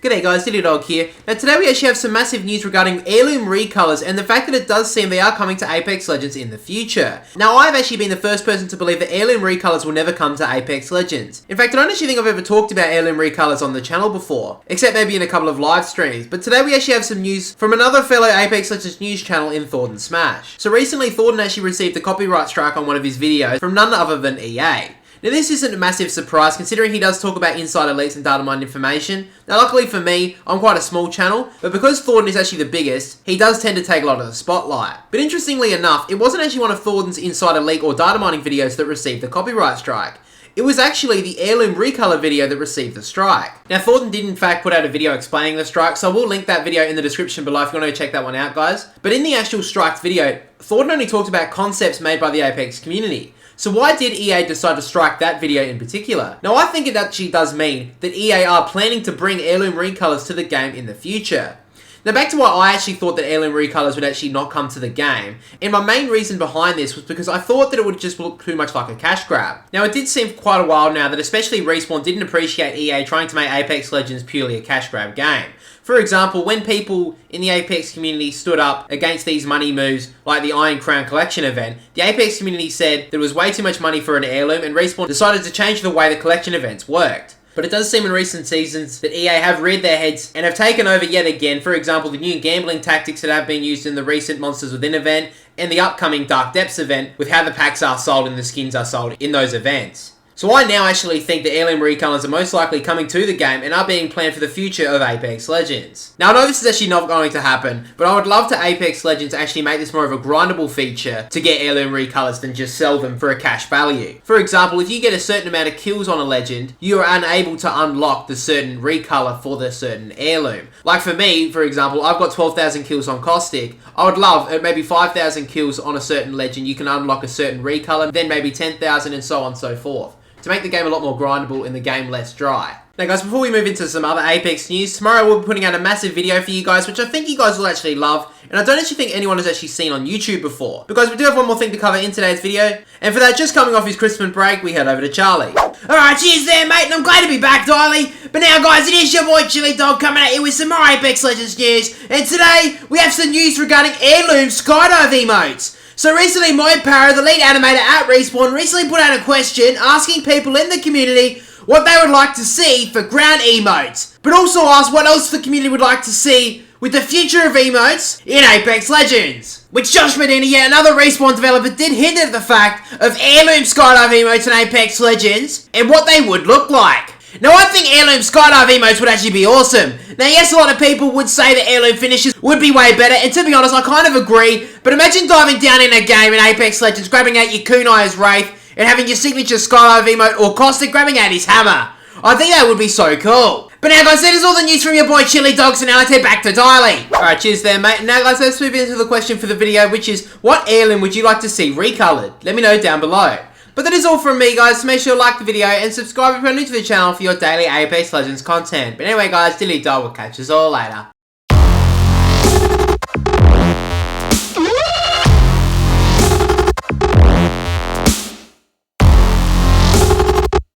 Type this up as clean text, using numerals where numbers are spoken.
G'day guys, DYLIEDOG here. Now today we actually have some massive news regarding heirloom recolors and the fact that it does seem they are coming to Apex Legends in the future. Now I've actually been the first person to believe that heirloom recolors will never come to Apex Legends. In fact, I don't actually think I've ever talked about heirloom recolors on the channel before, except maybe in a couple of live streams. But today we actually have some news from another fellow Apex Legends news channel in Thordan Smash. So recently Thordan actually received a copyright strike on one of his videos from none other than EA. Now this isn't a massive surprise considering he does talk about insider leaks and Datamine information. Now luckily for me, I'm quite a small channel, but because Thordan is actually the biggest, he does tend to take a lot of the spotlight. But interestingly enough, it wasn't actually one of Thordan's insider leak or data mining videos that received the copyright strike. It was actually the heirloom recolor video that received the strike. Now Thordan did in fact put out a video explaining the strike, so I will link that video in the description below if you want to check that one out guys. But in the actual strike video, Thordan only talked about concepts made by the Apex community. So why did EA decide to strike that video in particular? Now I think it actually does mean that EA are planning to bring heirloom recolors to the game in the future. Now back to why I actually thought that heirloom recolors would actually not come to the game, and my main reason behind this was because I thought that it would just look too much like a cash grab. Now it did seem quite a while now that especially Respawn didn't appreciate EA trying to make Apex Legends purely a cash grab game. For example, when people in the Apex community stood up against these money moves like the Iron Crown collection event, the Apex community said there was way too much money for an heirloom and Respawn decided to change the way the collection events worked. But it does seem in recent seasons that EA have reared their heads and have taken over yet again. For example, the new gambling tactics that have been used in the recent Monsters Within event and the upcoming Dark Depths event with how the packs are sold and the skins are sold in those events. So I now actually think that heirloom recolors are most likely coming to the game and are being planned for the future of Apex Legends. Now I know this is actually not going to happen, but I would love to Apex Legends actually make this more of a grindable feature to get heirloom recolors than just sell them for a cash value. For example, if you get a certain amount of kills on a legend, you are unable to unlock the certain recolor for the certain heirloom. Like for me, for example, I've got 12,000 kills on Caustic. I would love at maybe 5,000 kills on a certain legend, you can unlock a certain recolor, then maybe 10,000 and so on and so forth, to make the game a lot more grindable and the game less dry. Now guys, before we move into some other Apex news, tomorrow we'll be putting out a massive video for you guys, which I think you guys will actually love, and I don't actually think anyone has actually seen on YouTube before. Because we do have one more thing to cover in today's video, and for that, just coming off his Christmas break, we head over to Charlie. Alright, cheers there mate, and I'm glad to be back, Dylie. But now guys, it is your boy DYLIEDOG coming at you with some more Apex Legends news, and today, we have some news regarding heirloom skydive emotes. So recently, Moipara, the lead animator at Respawn, recently put out a question asking people in the community what they would like to see for ground emotes, but also asked what else the community would like to see with the future of emotes in Apex Legends. Which Josh Medina, yet another Respawn developer, did hint at the fact of heirloom skydive emotes in Apex Legends and what they would look like. Now I think heirloom skydive emotes would actually be awesome. Now yes, a lot of people would say that heirloom finishes would be way better, and to be honest, I kind of agree, but imagine diving down in a game in Apex Legends, grabbing out your Kunai's Wraith, and having your signature skydive emote, or Caustic grabbing out his hammer. I think that would be so cool. But now guys, that is all the news from your boy DYLIEDOG'S, and now let's head back to Dylie. Alright, cheers there mate. Now guys, let's move into the question for the video, which is, what heirloom would you like to see recolored? Let me know down below. But that is all from me guys, so make sure to like the video and subscribe if you're new to the channel for your daily Apex Legends content. But anyway guys, DYLIEDOG will catch us all later.